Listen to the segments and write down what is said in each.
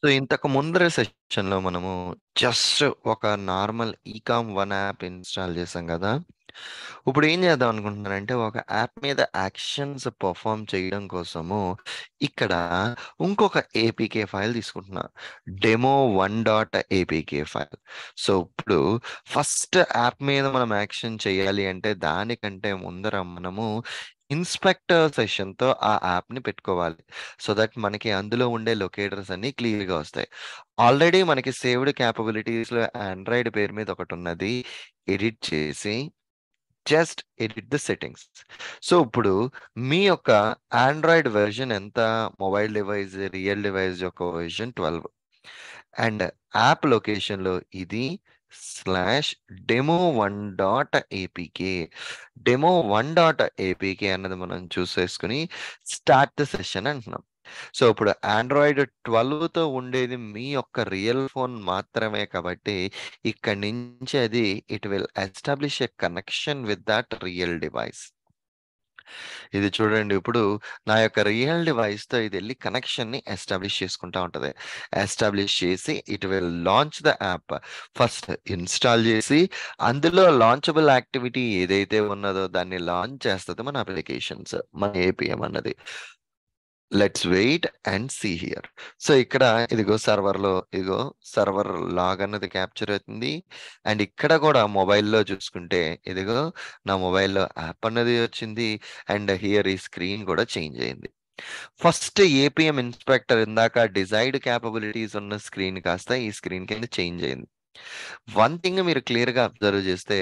So, ఇంతకు ముందర సెషన్‌లో మనము జస్ట్ ఒక normal e-com one app install చేసాం గదా! ఇప్పుడు ఏం చేద్దాం అనుకుంటున్నానంటే, ఒక యాప్ మీద యాక్షన్స్ పెర్ఫార్మ్ చేయడం కోసము ఇక్కడ ఇంకొక ఏపీకే ఫైల్ తీసుకుంటున్నా. Demo 1 dot APK file. So, ఇప్పుడు ఫస్ట్ యాప్ మీద మనం యాక్షన్ చేయాలి అంటే దానికంటే ముందర మనము ఇన్స్‌పెక్టర్ సెషన్‌తో ఆ యాప్‌ని పెట్టుకోవాలి. సో దట్ మనకి అందులో ఉండే లొకేటర్స్ అన్నీ క్లియర్‌గా వస్తాయి. ఆల్రెడీ మనకి సేవ్డ్ క్యాపబిలిటీస్‌లో ఆండ్రాయిడ్ పేరు మీద ఒకటున్నది. ఎడిట్ చేసి just edit the settings. So, ఇప్పుడు మీ యొక్క ఆండ్రాయిడ్ వెర్షన్ ఎంత? మొబైల్ డివైస్, రియల్ డివైస్ యొక్క వెర్షన్ 12 అండ్ యాప్ లొకేషన్‌లో ఇది slash demo 1 dot APK. Demo 1 dot APK అన్నది మనం చూసేసుకొని స్టార్ట్ ద సెషన్ అంటున్నాం. సో, ఇప్పుడు ఆండ్రాయిడ్ 12తో ఉండేది మీ యొక్క రియల్ ఫోన్ మాత్రమే కాబట్టి, ఇక్కడి నుంచి అది it will establish a connection with that real device. ఇది చూడండి ఇప్పుడు నా యొక్క రియల్ డివైస్‌తో ఇదెళ్లి కనెక్షన్‌ని ఎస్టాబ్లిష్ చేసుకుంటా ఉంటది. ఎస్టాబ్లిష్ చేసి it will launch the app. First install చేసి అందులో లాంచబుల్ యాక్టివిటీ ఏదైతే ఉన్నదో దాన్ని లాంచ్ చేస్తది మన అప్లికేషన్స్. మన ఏపీఎం అన్నది. Let's wait and see here. So, ఇక్కడ ఇదిగో ఇదిగో సర్వర్ లాగ్ అన్నది క్యాప్చర్ అవుతుంది. అండ్ ఇక్కడ కూడా మొబైల్‌లో చూసుకుంటే ఇదిగో నా మొబైల్‌లో యాప్ అన్నది వచ్చింది. అండ్ హియర్ ఈ స్క్రీన్ కూడా చేంజ్ అయింది. ఫస్ట్ ఏపీఎం ఇన్స్‌పెక్టర్ ఇందాక డిజైర్డ్ క్యాపబిలిటీస్ ఉన్న స్క్రీన్ కాస్త ఈ స్క్రీన్ కింద చేంజ్ అయింది. వన్ థింగ్ మీరు క్లియర్‌గా అబ్జర్వ్ చేస్తే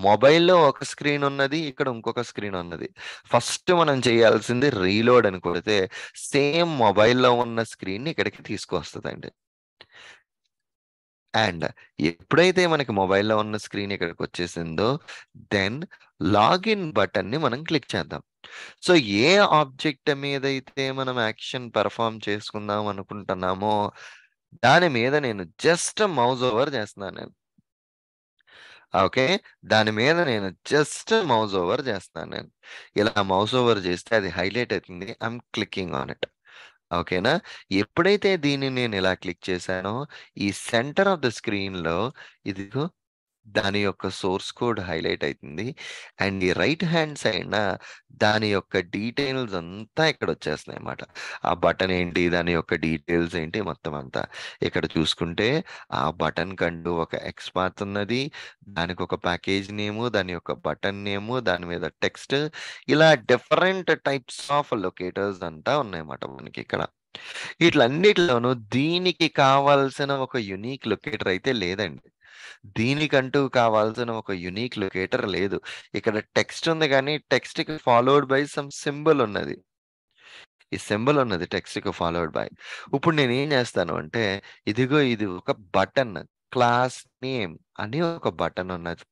మొబైల్‌లో ఒక స్క్రీన్ ఉన్నది. ఇక్కడ ఇంకొక స్క్రీన్ ఉన్నది. ఫస్ట్ మనం చేయాల్సింది రీలోడ్ అని కొడితే సేమ్ మొబైల్‌లో ఉన్న స్క్రీన్‌ని ఇక్కడికి తీసుకొస్తదండి. అండ్ ఎప్పుడైతే మనకి మొబైల్‌లో ఉన్న స్క్రీన్ ఇక్కడికొచ్చేసిందో దెన్ లాగిన్ బటన్‌ని మనం క్లిక్ చేద్దాం. సో, ఏ ఆబ్జెక్ట్ మీదైతే మనం యాక్షన్ పెర్ఫార్మ్ చేసుకుందాం అనుకుంటున్నామో దాని మీద నేను జస్ట్ మౌస్ ఓవర్ చేస్తున్నాను నేను. ఓకే. దాని మీద నేను జస్ట్ మౌస్ ఓవర్ చేస్తున్నాను నేను. ఇలా మౌస్ ఓవర్ చేస్తే అది హైలైట్ అవుతుంది. I'm clicking on it. ఓకేనా? ఎప్పుడైతే దీన్ని నేను ఇలా క్లిక్ చేశానో ఈ సెంటర్ ఆఫ్ ద స్క్రీన్‌లో ఇదిగో దాని యొక్క సోర్స్ కోడ్ హైలైట్ అయితుంది. అండ్ ఈ రైట్ హ్యాండ్ సైడ్‌న దాని యొక్క డీటెయిల్స్ అంతా ఇక్కడొచ్చేస్తున్నాయన్నమాట. ఆ బటన్ ఏంటి? దాని యొక్క డీటెయిల్స్ ఏంటి? మొత్తం అంతా. ఇక్కడ చూసుకుంటే ఆ బటన్‌కంటూ ఒక ఎక్స్‌పాత్ ఉన్నది. దానికొక ప్యాకేజ్ నేము, దాని యొక్క బటన్ నేము, దాని మీద టెక్స్ట్ ఇలా డిఫరెంట్ టైప్స్ ఆఫ్ లొకేటర్స్ అంతా ఉన్నాయన్నమాట మనకిక్కడ. ఈట్లన్నిటిలోనూ దీనికి కావాల్సిన ఒక యూనిక్ లొకేటర్ అయితే లేదండి. దీనికంటూ కావాల్సిన ఒక యూనిక్ లొకేటర్ లేదు. ఇక్కడ టెక్స్ట్ ఉంది గానీ, టెక్స్ట్‌కి ఫాలోడ్ బై సమ్ సింబల్ ఉన్నది. ఈ సింబల్ ఉన్నది టెక్స్ట్‌కి ఫాలోడ్ బై. ఇప్పుడు నేనేం చేస్తాను అంటే, ఇదిగో ఇది ఒక బటన్. క్లాస్ నేమ్ అని ఒక బటన్ ఉన్నది.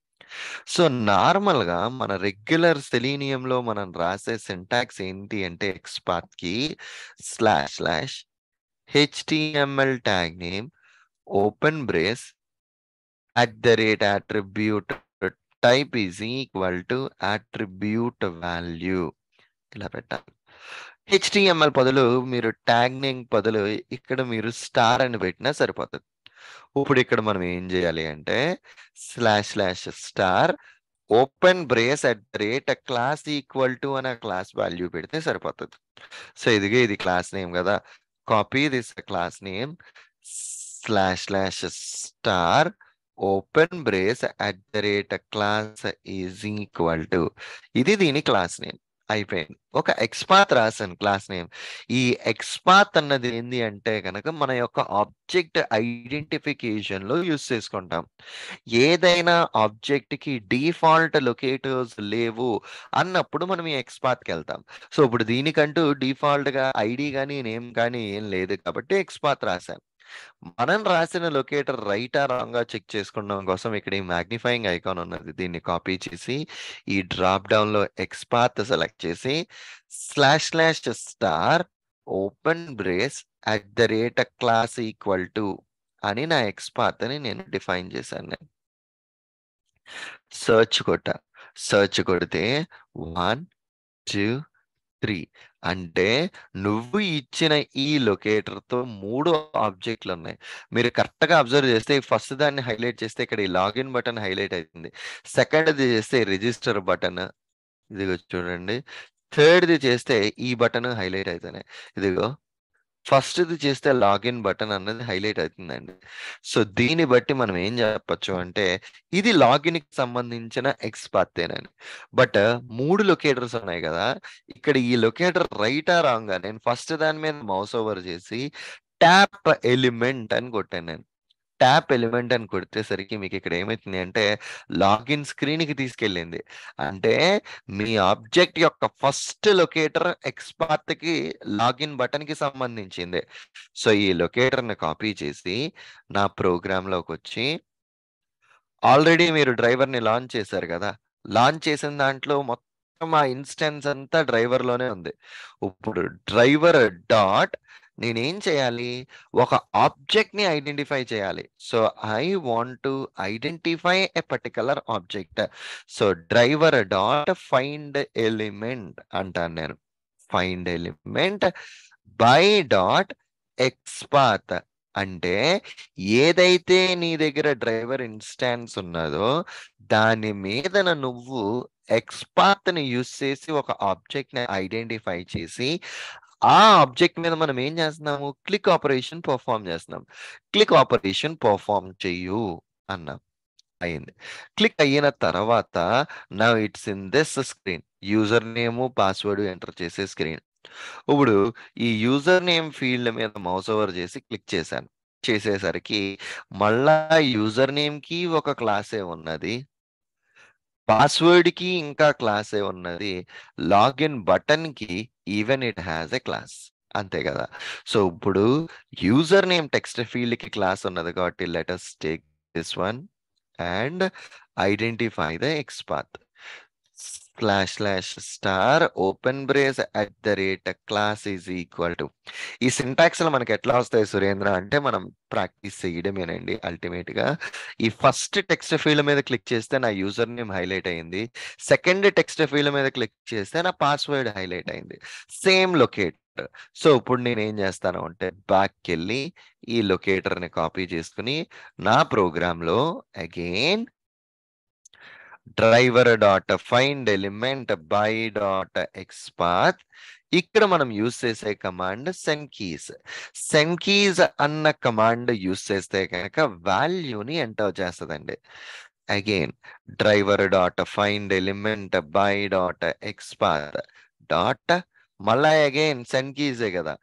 సో, నార్మల్‌గా మన రెగ్యులర్ సెలీనియంలో మనం రాసే సింటాక్స్ ఏంటి అంటే ఎక్స్‌పాత్‌కి slash slash HTML tag name open brace attribute type is equal to attribute value ఇలా పెట్టాలి. హెచ్టీఎంఎల్ బదులు మీరు ట్యాగ్ నేమ్ బదులు ఇక్కడ మీరు స్టార్ అని పెట్టినా సరిపోతుంది. ఇప్పుడు ఇక్కడ మనం ఏం చేయాలి అంటే slash slash star open brace class equal to అనే క్లాస్ వాల్యూ పెడితే సరిపోతుంది. సో ఇదిగే ఇది క్లాస్ నేమ్ కదా. Copy this class name slash slash star open brace class is equal to ఇది దీని క్లాస్ నేమ్ అయిపోయింది. ఒక ఎక్స్పాత్ రాశాను క్లాస్ నేమ్. ఈ ఎక్స్పాత్ అన్నది ఏంది అంటే కనుక మన యొక్క ఆబ్జెక్ట్ ఐడెంటిఫికేషన్ లో యూస్ చేసుకుంటాం. ఏదైనా ఆబ్జెక్ట్ కి డిఫాల్ట్ లొకేటర్స్ లేవు అన్నప్పుడు మనం ఈ ఎక్స్పాత్కి వెళ్తాం. సో ఇప్పుడు దీనికంటూ డిఫాల్ట్ గా ఐడి కానీ నేమ్ కానీ ఏం లేదు కాబట్టి ఎక్స్పాత్ రాశాను. మనం రాసిన లొకేటర్ రైటా రాంగా చెక్ చేసుకోవడం కోసం ఇక్కడ ఈ మాగ్నిఫైయింగ్ ఐకాన్ ఉన్నది. దీన్ని కాపీ చేసి ఈ డ్రాప్ డౌన్ లో ఎక్స్పాత్ సెలెక్ట్ చేసి slash slash star open brace class equal to అని నా ఎక్స్పాత్ అని నేను డిఫైన్ చేశాను నేను. సెర్చ్ కొట్టా. సెర్చ్ కొడితే 1, 2, 3 అంటే నువ్వు ఇచ్చిన ఈ లొకేటర్‌తో 3 ఆబ్జెక్ట్‌లున్నాయి. మీరు కరెక్ట్‌గా అబ్జర్వ్ చేస్తే ఫస్ట్ దాన్ని హైలైట్ చేస్తే ఇక్కడ ఈ లాగిన్ బటన్ హైలైట్ అయితుంది. సెకండ్‌ది చేస్తే రిజిస్టర్ బటన్ ఇదిగో చూడండి. థర్డ్‌ది చేస్తే ఈ బటన్ హైలైట్ అయితున్నాయి. ఇదిగో ఫస్ట్‌ది చేస్తే లాగిన్ బటన్ అన్నది హైలైట్ అవుతుందండి. సో, దీన్ని బట్టి మనం ఏం చెప్పొచ్చు అంటే, ఇది లాగిన్‌కి సంబంధించిన ఎక్స్‌పాతేనని. బట్ 3 లొకేటర్స్ ఉన్నాయి గదా! ఇక్కడ ఈ లొకేటర్ రైటా? రాంగా? నేను ఫస్ట్ దాని మీద మౌస్ ఓవర్ చేసి ట్యాప్ ఎలిమెంట్ అని కొట్టాను నేను. ట్యాప్ ఎలిమెంట్ అని కొట్టేసరికి మీకిక్కడ ఏమైతుంది అంటే, లాగిన్ స్క్రీన్‌కి తీసుకెళ్ళింది. అంటే మీ ఆబ్జెక్ట్ యొక్క ఫస్ట్ లొకేటర్ ఎక్స్‌పాత్‌కి లాగిన్ బటన్‌కి సంబంధించిందే. సో, ఈ లొకేటర్‌ని కాపీ చేసి నా ప్రోగ్రామ్‌లోకొచ్చి ఆల్రెడీ మీరు డ్రైవర్‌ని లాంచ్ చేశారు గదా! లాంచ్ చేసిన దాంట్లో మొత్తం ఆ ఇన్‌స్టాన్స్ అంతా డ్రైవర్‌లోనే ఉంది. ఇప్పుడు డ్రైవర్ డాట్ నేనేం చేయాలి? ఒక ఆబ్జెక్ట్‌ని ఐడెంటిఫై చేయాలి. So, I want to identify a particular object. So, driver dot find element అంటాను నేను. Find element by dot XPath అంటే ఏదైతే నీ దగ్గర డ్రైవర్ ఇన్‌స్టాన్స్ ఉన్నదో, దాని మీదన నువ్వు ఎక్స్‌పాత్‌ని యూజ్ చేసి ఒక ఆబ్జెక్ట్‌ని ఐడెంటిఫై చేసి, ఆ ఆబ్జెక్ట్ మీద మనం ఏం చేస్తున్నాము? క్లిక్ ఆపరేషన్ పెర్ఫార్మ్ చేస్తున్నాం. క్లిక్ ఆపరేషన్ పెర్ఫార్మ్ చెయ్యు అన్నాం. అయింది. క్లిక్ అయిన తర్వాత now it's in this screen. User name, password enter చేసే స్క్రీన్. ఇప్పుడు ఈ యూజర్ నేమ్ ఫీల్డ్ మీద మౌస్ ఓవర్ చేసి క్లిక్ చేశాను. చేసేసరికి మళ్ళా యూజర్ నేమ్‌కి ఒక క్లాసే ఉన్నది. పాస్వర్డ్‌కి ఇంకా క్లాసే ఉన్నది. లాగిన్ బటన్‌కి even it has a class. అంతే గదా! సో, ఇప్పుడు యూజర్ నేమ్ టెక్స్ట్ ఫీల్డ్‌కి క్లాస్ ఉన్నది కాబట్టి let us take this one and identify the XPath. Slash open brace at the rate class is equal to ఈ సింటాక్స్‌లో మనకెట్లా వస్తాయి సురేంద్ర అంటే మనం ప్రాక్టీస్ చేయడమేనండి అల్టిమేట్‌గా. ఈ ఫస్ట్ టెక్స్ట్ ఫీల్డ్ మీద క్లిక్ చేస్తే నా యూజర్ నేమ్ హైలైట్ అయింది. సెకండ్ టెక్స్ట్ ఫీల్డ్ మీద క్లిక్ చేస్తే నా పాస్వర్డ్ హైలైట్ అయింది. Same locator. సో, ఇప్పుడు నేనేం చేస్తాను అంటే బ్యాక్‌కెళ్ళి ఈ లొకేటర్‌ని కాపీ చేసుకొని నా ప్రోగ్రామ్‌లో again driver dot find element by dot XPath ఇక్కడ మనం యూజ్ చేసే command send keys. Send keys అన్న కమాండ్ యూజ్ చేస్తే గనక వాల్యూని ఎంటర్ చేస్తదండి. Again driver dot find element by dot XPath dot మళ్ళా అగైన్ సెండ్ కీసే గదా!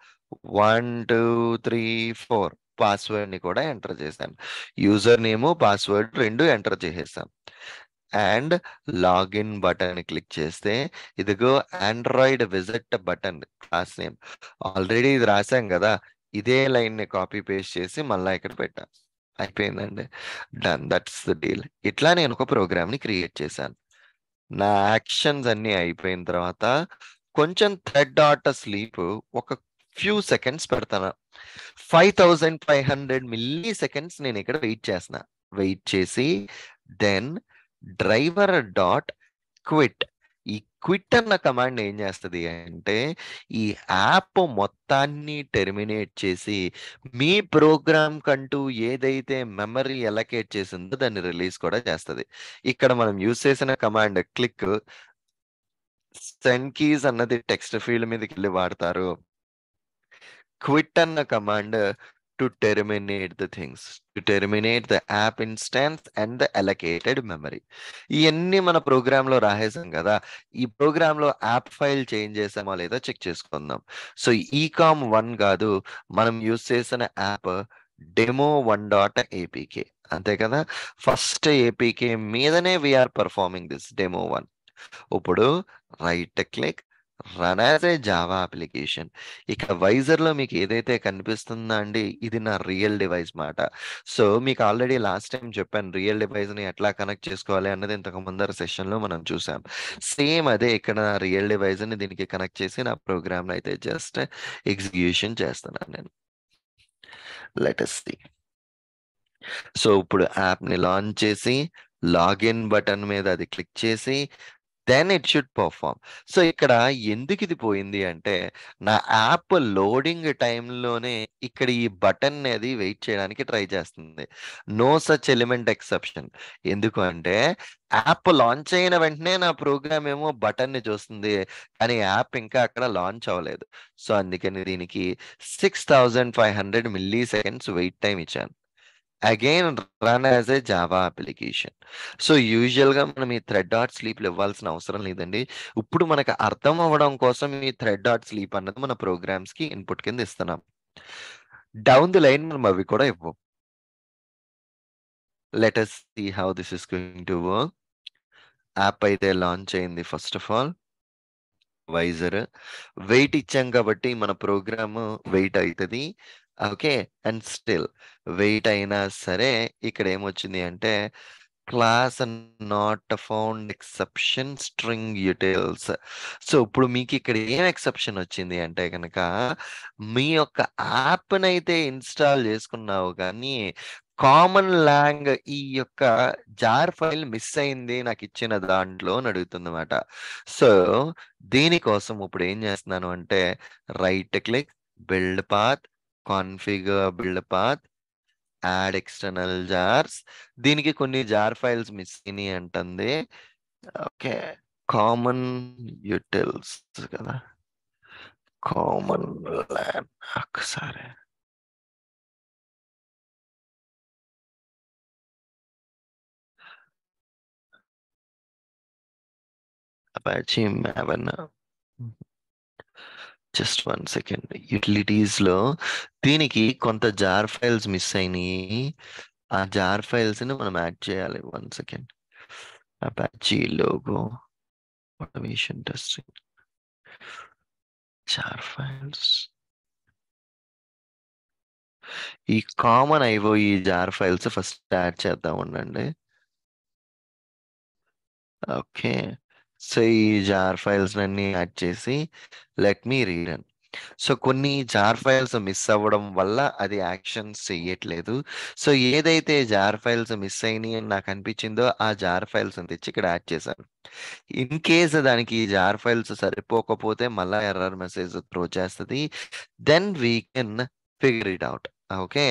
1, 2, 3, 4 పాస్వర్డ్‌ని కూడా ఎంటర్ చేశాను. యూజర్ నేము, పాస్వర్డ్ 2 ఎంటర్ చేసేసాం. అండ్ లాగిన్ బటన్ క్లిక్ చేస్తే ఇదిగో Android visit button class name. Already ఇది రాసాం గదా! ఇదే లైన్‌ని కాపీ పేస్ట్ చేసి మళ్ళా ఇక్కడ పెట్టా. అయిపోయిందండి. డన్. That's the deal. ఇట్లా నేను ఒక ప్రోగ్రామ్‌ని క్రియేట్ చేశాను. నా యాక్షన్స్ అన్నీ అయిపోయిన తర్వాత కొంచెం థ్రెడ్ డాట్ స్లీప్ ఒక ఫ్యూ సెకండ్స్ పెడతాను. 5500 మిల్లీ సెకండ్స్ నేను ఇక్కడ వెయిట్ చేస్తున్నా. వెయిట్ చేసి దెన్ డ్రైవర్ డాట్ క్విట్. ఈ క్విట్ అన్న కమాండ్ ఏం చేస్తది అంటే, ఈ యాప్ మొత్తాన్ని టెర్మినేట్ చేసి, మీ ప్రోగ్రామ్ కంటూ ఏదైతే మెమరీ అలొకేట్ చేసిందో దాన్ని రిలీజ్ కూడా చేస్తది. ఇక్కడ మనం యూజ్ చేసిన కమాండ్ క్లిక్ సెండ్ కీస్ అన్నది టెక్స్ట్ ఫీల్డ్ మీదకెళ్ళి వాడతారు. క్విట్ అన్న command to terminate the things. To terminate the app instance and the allocated memory. ఇయన్నీ మన ప్రోగ్రామ్‌లో రాసేసాం గదా! ఈ ప్రోగ్రామ్‌లో యాప్ ఫైల్ చేంజ్ చేసామా లేదా చెక్ చేసుకుందాం. సో, ఈకామ్ 1 గాదు. మనం యూజ్ చేసిన యాప్ డెమో 1 డాట్ ఏపీకే. అంతే కదా! ఫస్ట్ ఏపీకే మీదనే we are performing this demo 1. ఇప్పుడు right click run as a Java application. ఇక వైజర్‌లో మీకు ఏదైతే కనిపిస్తుందో అండి, ఇది నా రియల్ డివైస్ మాట. సో, మీకు ఆల్రెడీ లాస్ట్ టైమ్ చెప్పాను. రియల్ డివైస్‌ని ఎట్లా కనెక్ట్ చేసుకోవాలి అన్నది ఇంతకు ముందర సెషన్‌లో మనం చూసాం. సేమ్ అదే ఇక్కడ నా రియల్ డివైస్‌ని దీనికి కనెక్ట్ చేసి నా ప్రోగ్రామ్‌ని అయితే జస్ట్ ఎగ్జిక్యూషన్ చేస్తున్నాను నేను. Let us see. సో, ఇప్పుడు యాప్‌ని లాంచ్ చేసి, లాగిన్ బటన్ మీద అది క్లిక్ చేసి then it should perform. So, ఇక్కడ ఎందుకిది పోయింది అంటే, నా యాప్ లోడింగ్ టైమ్‌లోనే ఇక్కడ ఈ బటన్ అనేది వెయిట్ చేయడానికి ట్రై చేస్తుంది. No such element exception. ఎందుకు అంటే, యాప్ లాంచ్ అయిన వెంటనే నా ప్రోగ్రామ్ ఏమో బటన్‌ని చూస్తుంది. కానీ యాప్ ఇంకా అక్కడ లాంచ్ అవ్వలేదు. సో, అందుకని దీనికి 6500 మిల్లీ సెకండ్స్ వెయిట్ టైమ్ ఇచ్చాను. Again run as a Java application. So, యూజువల్‌గా మనం ఈ థ్రెడ్ డాట్ స్లీప్‌లు ఇవ్వాల్సిన అవసరం లేదండి. ఇప్పుడు మనకు అర్థం అవ్వడం కోసం ఈ థ్రెడ్ డాట్ స్లీప్ అన్నది మన ప్రోగ్రామ్స్‌కి ఇన్‌పుట్ కింద ఇస్తున్నాం. డౌన్ ది లైన్ మనం అవి కూడా ఇవ్వం. Let us see how this is going to work. App అయితే లాంచ్ అయింది first of all. Vysor. Wait ఇచ్చాం కాబట్టి మన ప్రోగ్రామ్ వెయిట్ అయితది. ఓకే. అండ్ స్టిల్ వెయిట్ అయినా సరే ఇక్కడ ఏమొచ్చింది అంటే class not found exception string utils. So, ఇప్పుడు మీకిక్కడ ఏం ఎక్సెప్షన్ వచ్చింది అంటే గనక, మీ యొక్క యాప్‌నైతే ఇన్‌స్టాల్ చేసుకున్నావు గానీ, కామన్ లాంగ్ ఈ యొక్క జార్ ఫైల్ మిస్ అయింది నాకిచ్చిన దాంట్లో అని అడుగుతుందన్నమాట. సో, దీనికోసం ఇప్పుడు ఏం చేస్తున్నాను అంటే, right click, build path, configure build path, add external jars. దీనికి కొన్ని జార్ ఫైల్స్ మిస్ అయినాయి అంటుంది. ఓకే. కామన్ యూటిల్స్ కదా! కామన్ ల్యాన్ ఒక్కసారి. Apache Maven. Just 1 second. యుటిలిటీస్‌లో దీనికి కొంత జార్ ఫైల్స్ మిస్ అయినాయి. ఆ జార్ ఫైల్స్‌ని మనం యాడ్ చేయాలి. 1 second. Apache logo automation testing jar files. ఈ కామన్ ఈ జార్ ఫైల్స్ ఫస్ట్ యాడ్ చేద్దాం ఉండండి. ఓకే. సో, ఈ జార్ ఫైల్స్‌నన్నీ యాడ్ చేసి లెట్ మీ రీరన్. సో, కొన్ని జార్ ఫైల్స్ మిస్ అవ్వడం వల్ల అది యాక్షన్స్ చెయ్యట్లేదు. సో, ఏదైతే జార్ ఫైల్స్ మిస్ అయినాయి అని నాకనిపించిందో ఆ జార్ ఫైల్స్‌ని తెచ్చి ఇక్కడ యాడ్ చేశాను. ఇన్ కేస్ దానికి ఈ జార్ ఫైల్స్ సరిపోకపోతే మళ్ళా ఎర్రర్ మెసేజ్ త్రో చేస్తది. Then we can figure it out. Okay.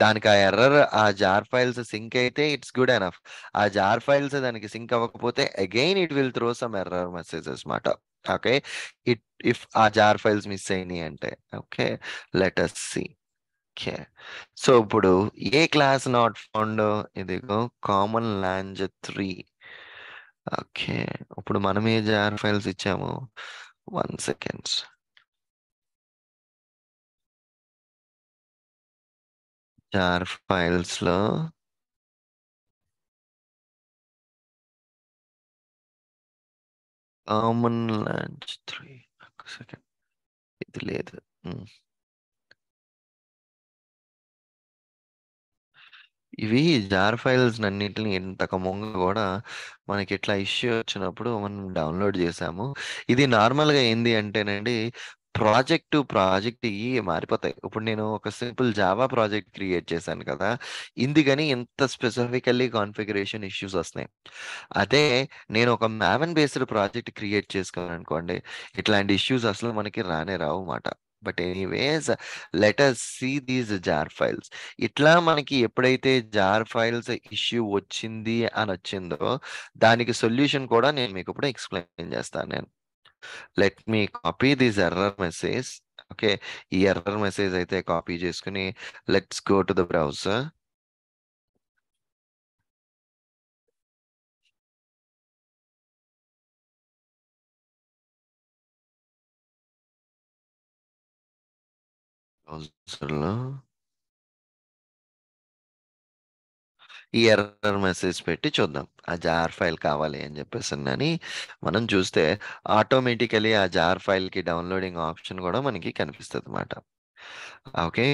దానికి ఆ ఎర్రర్ ఆ జార్ ఫైల్స్ సింక్ అయితే ఇట్స్ గుడ్ ఎనఫ్. ఆ జార్ ఫైల్స్ దానికి సింక్ అవ్వకపోతే again it will throw some error messages మాట. ఓకే. ఇట్ ఇఫ్ ఆ జార్ ఫైల్స్ మిస్ అయినాయి అంటే. Okay. Let us see. Okay. So, ఇప్పుడు ఏ క్లాస్ నాట్ ఫౌండ్ ఇదిగో కామన్ లాంజ్ 3. ఓకే. ఇప్పుడు మనం ఏ జార్ ఫైల్స్ ఇచ్చాము? 1 సెకండ్స్. జార్ ఫైల్స్‌లో కామన్ లాంచ్ 3 ఒక్క సెకండ్. ఇది లేదు. హ్మ్. ఇవి జార్ ఫైల్స్‌నన్నిటిని ఇంతకుముందు గూడా మనకిట్లా ఇష్యూ వచ్చినప్పుడు మనం డౌన్‌లోడ్ జేసాము. ఇది నార్మల్‌గా ఏంది అంటేనండి, ప్రాజెక్ట్ టు ప్రాజెక్ట్ ఇయ్యి మారిపోతాయి. ఇప్పుడు నేను ఒక సింపుల్ జావా ప్రాజెక్ట్ క్రియేట్ చేశాను కదా! ఇందుకని ఇంత స్పెసిఫికల్లీ కాన్ఫిగరేషన్ ఇష్యూస్ వస్తున్నాయి. అదే నేను ఒక మావెన్ బేస్డ్ ప్రాజెక్ట్ క్రియేట్ చేసుకున్నాననుకోండి, ఇట్లాంటి ఇష్యూస్ అసలు మనకి రానే రావు మాట. But anyways let us see these jar files. ఇట్లా మనకి ఎప్పుడైతే జార్ ఫైల్స్ ఇష్యూ వచ్చింది అనొచ్చిందో, దానికి సొల్యూషన్ కూడా నేను మీకిప్పుడు ఎక్స్‌ప్లెయిన్ చేస్తాను నేను. Let me copy this error message. Okay. ఈ ఎర్రర్ మెసేజ్ అయితే కాపీ చేసుకొని let's go to the browser. బ్రౌజర్‌లో ఈ ఎర్రర్ మెసేజ్ పెట్టి చూద్దాం. ఆ జార్ ఫైల్ కావాలి అని చెప్పేసనని మనం చూస్తే ఆటోమేటికల్లీ ఆ జార్ ఫైల్‌కి డౌన్‌లోడింగ్ ఆప్షన్ గూడా మనకి కనిపిస్తదన్నమాట. ఓకే.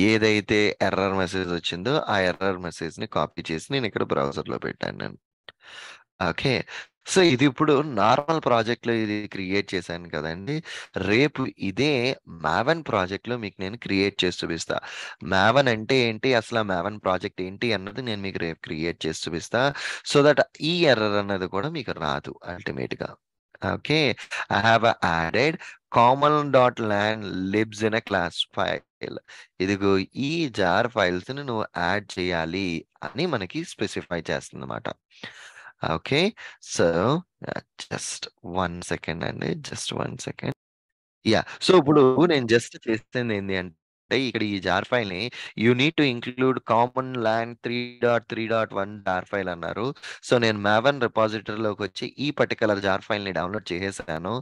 ఏదైతే ఎర్రర్ మెసేజ్ వచ్చిందో ఆ ఎర్రర్ మెసేజ్‌ని కాపీ చేసి నేనిక్కడ బ్రౌజర్‌లో పెట్టాను నేను. ఓకే. సో, ఇది ఇప్పుడు నార్మల్ ప్రాజెక్ట్‌లో ఇది క్రియేట్ చేశాను కదండీ! రేపు ఇదే మావెన్ ప్రాజెక్ట్‌లో మీకు నేను క్రియేట్ చేసి చూపిస్తా. మావెన్ అంటే ఏంటి? అసల మావెన్ ప్రాజెక్ట్ ఏంటి? అన్నది నేను మీకు రేపు క్రియేట్ చేసి చూపిస్తా. సో దట్ ఈ ఎర్రర్ అన్నది కూడా మీకు రాదు అల్టిమేట్‌గా. Okay. I have added common lang libs in a class file. ఇదిగో ఈ జార్ ఫైల్స్‌ని నువ్వు యాడ్ చేయాలి అని మనకి స్పెసిఫై చేస్తుందన్నమాట. ఓకే. సో, జస్ట్ 1 సెకండ్ అండి. Just 1 second. సో, ఇప్పుడు నేను జస్ట్ చేసిందేంది అంటే, ఇక్కడ ఈ జార్ ఫైల్‌ని you need to include common lang 3.3.1 jar file అన్నారు. సో, నేను మావెన్ రిపాజిటరీలోకొచ్చి ఈ పర్టిక్యులర్ జార్ ఫైల్‌ని డౌన్‌లోడ్ చేసేసాను.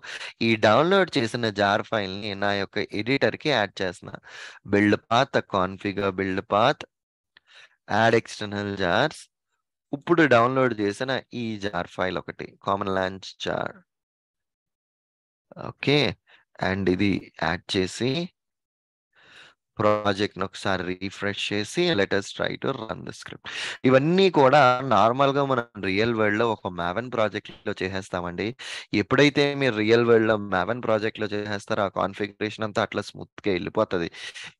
ఈ డౌన్‌లోడ్ చేసిన జార్ ఫైల్‌ని నా యొక్క ఎడిటర్‌కి యాడ్ చేస్తున్నా. Build path, configure build path, add external jars. ఇప్పుడు డౌన్‌లోడ్ చేసిన ఈ జార్ ఫైల్ ఒకటి common lang jar. Okay. And ఇది యాడ్ చేసి ప్రాజెక్ట్‌ని ఒకసారి రిఫ్రెష్ చేసి let us try to run the script. ఇవన్నీ కూడా నార్మల్‌గా మనం రియల్ వరల్డ్‌లో ఒక మావెన్ ప్రాజెక్ట్‌లో చేసేస్తామండి. ఎప్పుడైతే మీరు రియల్ వరల్డ్‌లో మావెన్ ప్రాజెక్ట్‌లో చేసేస్తారో ఆ కాన్ఫిగరేషన్ అంతా అట్లా స్మూత్‌గా ఎళ్ళిపోతది.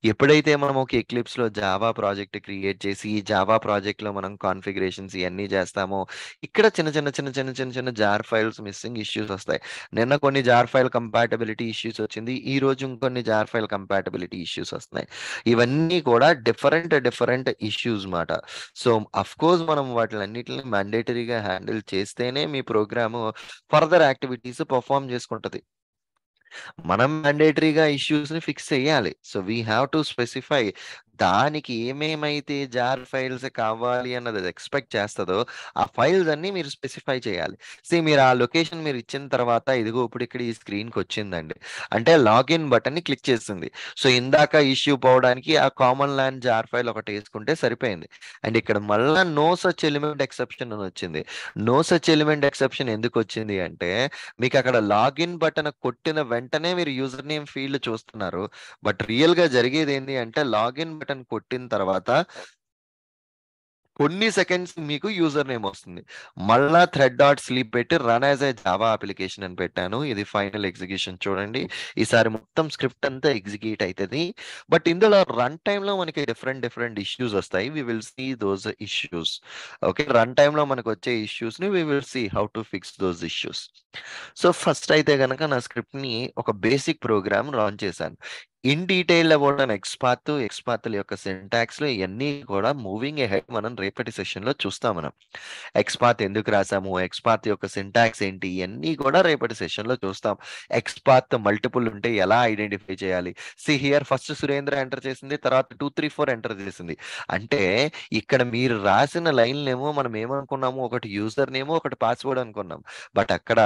ఎప్పుడైతే మనం ఒక ఎక్లిప్స్‌లో జావా ప్రాజెక్ట్ క్రియేట్ చేసి, ఈ జావా ప్రాజెక్ట్‌లో మనం కాన్ఫిగరేషన్స్ ఇయన్నీ చేస్తామో, ఇక్కడ చిన్న జార్ ఫైల్స్ మిస్సింగ్ ఇష్యూస్ వస్తాయి. నిన్న కొన్ని జార్ ఫైల్ కంపాటబిలిటీ ఇష్యూస్ వచ్చింది. ఈరోజు ఇంకొన్ని జార్ ఫైల్ కంపాటబిలిటీ ఇష్యూస్ వస్తున్నాయి. ఇవన్నీ కూడా డిఫరెంట్ ఇష్యూస్ మాట. సో, అఫ్‌కోర్స్ మనం వాటిలన్నిటిని మాండేటరీగా హ్యాండిల్ చేస్తేనే మీ ప్రోగ్రాము ఫర్దర్ యాక్టివిటీస్ పెర్ఫార్మ్ చేసుకుంటది. మనం మాండేటరీగా ఇష్యూస్‌ని ఫిక్స్ చేయాలి. So, we have to specify దానికి ఏమేమైతే జార్ ఫైల్స్ కావాలి అన్నది అది ఎక్స్‌పెక్ట్ చేస్తదో, ఆ ఫైల్స్ అన్నీ మీరు స్పెసిఫై చేయాలి. మీరు ఆ లొకేషన్ మీరు ఇచ్చిన తర్వాత ఇదిగో ఇప్పుడు ఇక్కడ ఈ స్క్రీన్‌కొచ్చిందండి. అంటే లాగిన్ బటన్‌ని క్లిక్ చేసింది. సో, ఇందాక ఇష్యూ పోవడానికి ఆ కామన్ లాన్ జార్ ఫైల్ ఒకటేసుకుంటే సరిపోయింది. అండ్ ఇక్కడ మళ్ళా నో సచ్ ఎలిమెంట్ ఎక్సెప్షన్ అని వచ్చింది. నో సచ్ ఎలిమెంట్ ఎక్సెప్షన్ ఎందుకొచ్చింది అంటే మీకక్కడ లాగిన్ బటన్ కొట్టిన వెంటనే మీరు యూజర్ నేమ్ ఫీల్డ్ చూస్తున్నారు. బట్ రియల్‌గా జరిగేదేంది అంటే లాగిన్ బటన్ కొట్టిన తర్వాత కొన్ని సెకండ్స్ మీకు యూజర్ నేమ్ వస్తుంది. మళ్ళా థ్రెడ్ డాట్ స్లీప్ పెట్టి run as a Java application అని పెట్టాను. ఇది ఫైనల్ ఎగ్జిక్యూషన్ చూడండి. ఈసారి మొత్తం స్క్రిప్ట్ అంతా ఎగ్జిక్యూట్ అయితది. బట్ ఇందులో రన్ టైమ్‌లో మనకి డిఫరెంట్ ఇష్యూస్ వస్తాయి. We will see those issues. Okay. Run టైమ్‌లో మనకొచ్చే ఇష్యూస్‌ని we will see how to fix those issues. So, first అయితే గనక నా స్క్రిప్ట్‌ని ఒక బేసిక్ ప్రోగ్రామ్ రన్ చేశాను. ఇన్ డీటెయిల్ అబౌట్ అన్ ఎక్స్‌పాత్‌ల యొక్క సింటాక్స్‌లు ఇయన్నీ కూడా మూవింగ్ అహెడ్ మనం రేపటి సెషన్‌లో చూస్తాం మనం. ఎక్స్‌పాత్ ఎందుకు రాసాము? ఎక్స్‌పాత్ యొక్క సింటాక్స్ ఏంటి? ఇయన్నీ కూడా రేపటి సెషన్‌లో చూస్తాం. ఎక్స్‌పాత్ మల్టిపుల్ ఉంటే ఎలా ఐడెంటిఫై చేయాలి? హియర్ ఫస్ట్ సురేంద్ర ఎంటర్ చేసింది. తర్వాత 2, 3, 4 ఎంటర్ చేసింది. అంటే ఇక్కడ మీరు రాసిన లైన్‌లేమో మనం ఏమనుకున్నాము? ఒకటి యూజర్ నేమ్, ఒకటి పాస్వర్డ్ అనుకున్నాం. బట్ అక్కడ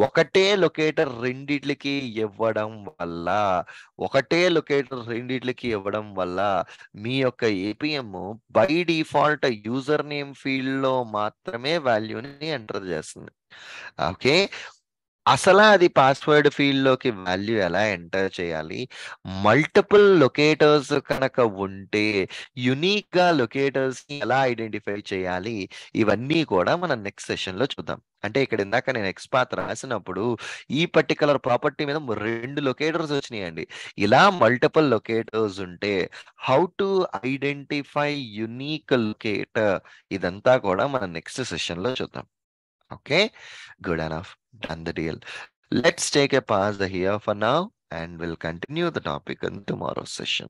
ఒకటే లొకేటర్ రెండిట్లకి ఇవ్వడం వల్ల మీ యొక్క APM by default user name ఫీల్డ్‌లో మాత్రమే వాల్యూని ఎంటర్ చేస్తుంది. ఓకే. అసలా అది పాస్వర్డ్ ఫీల్డ్‌లోకి వాల్యూ ఎలా ఎంటర్ చేయాలి? మల్టిపుల్ లొకేటర్స్ కనుక ఉంటే యూనిక్‌గా లొకేటర్స్‌ని ఎలా ఐడెంటిఫై చేయాలి? ఇవన్నీ కూడా మనం నెక్స్ట్ సెషన్‌లో చూద్దాం. అంటే ఇక్కడ ఇందాక నేను ఎక్స్‌పాత్ రాసినప్పుడు ఈ పర్టిక్యులర్ ప్రాపర్టీ మీద 2 లొకేటర్స్ వచ్చినాయండి. ఇలా మల్టిపుల్ లొకేటర్స్ ఉంటే how to identify unique locator ఇదంతా కూడా మనం నెక్స్ట్ సెషన్‌లో చూద్దాం. Okay, good enough. Done the deal. Let's take a pause here for now and we'll continue the topic in tomorrow's session.